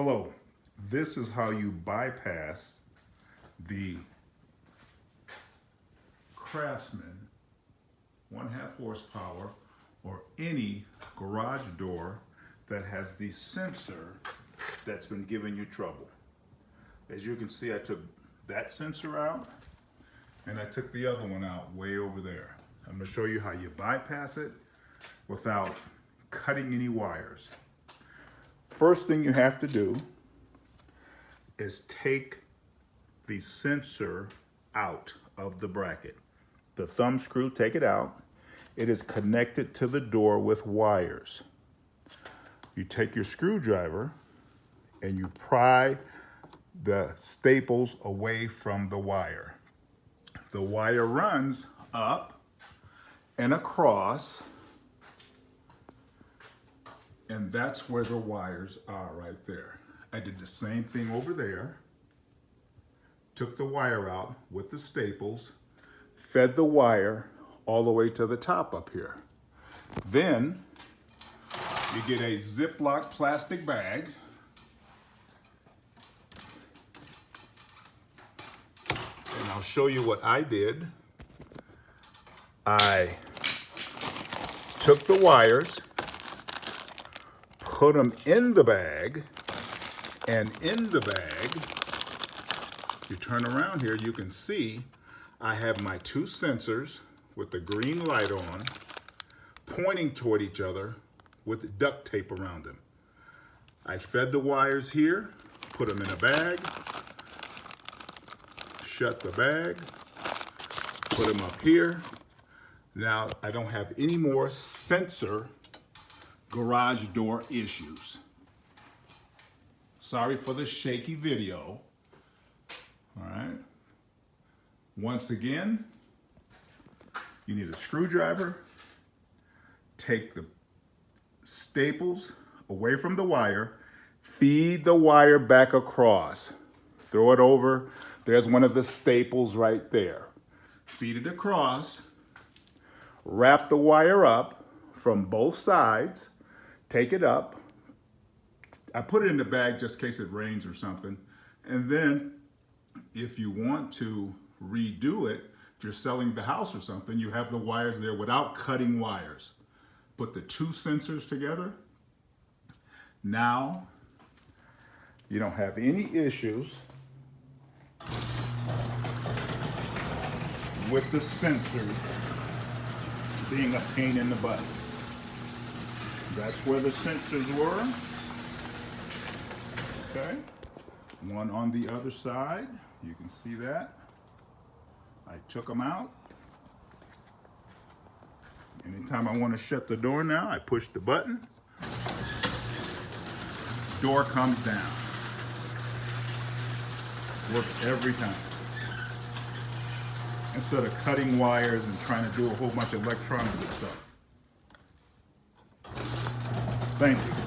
Hello, this is how you bypass the Craftsman 1/2 horsepower or any garage door that has the sensor that's been giving you trouble. As you can see, I took that sensor out and I took the other one out way over there. I'm going to show you how you bypass it without cutting any wires. First thing you have to do is take the sensor out of the bracket. The thumb screw, take it out. It is connected to the door with wires. You take your screwdriver and you pry the staples away from the wire. The wire runs up and across, and that's where the wires are right there. I did the same thing over there. Took the wire out with the staples, fed the wire all the way to the top up here. Then you get a Ziploc plastic bag. And I'll show you what I did. I took the wires, put them in the bag, and in the bag, you turn around here, you can see I have my two sensors with the green light on, pointing toward each other with duct tape around them. I fed the wires here, put them in a bag, shut the bag, put them up here. Now I don't have any more sensor garage door issues. Sorry for the shaky video. All right. Once again, you need a screwdriver. Take the staples away from the wire. Feed the wire back across. Throw it over. There's one of the staples right there. Feed it across. Wrap the wire up from both sides. Take it up. I put it in the bag just in case it rains or something. And then if you want to redo it, if you're selling the house or something, you have the wires there without cutting wires. Put the two sensors together. Now you don't have any issues with the sensors being a pain in the butt. That's where the sensors were. Okay. One on the other side. You can see that. I took them out. Anytime I want to shut the door now, I push the button. Door comes down. Works every time. Instead of cutting wires and trying to do a whole bunch of electronic stuff. Thank you.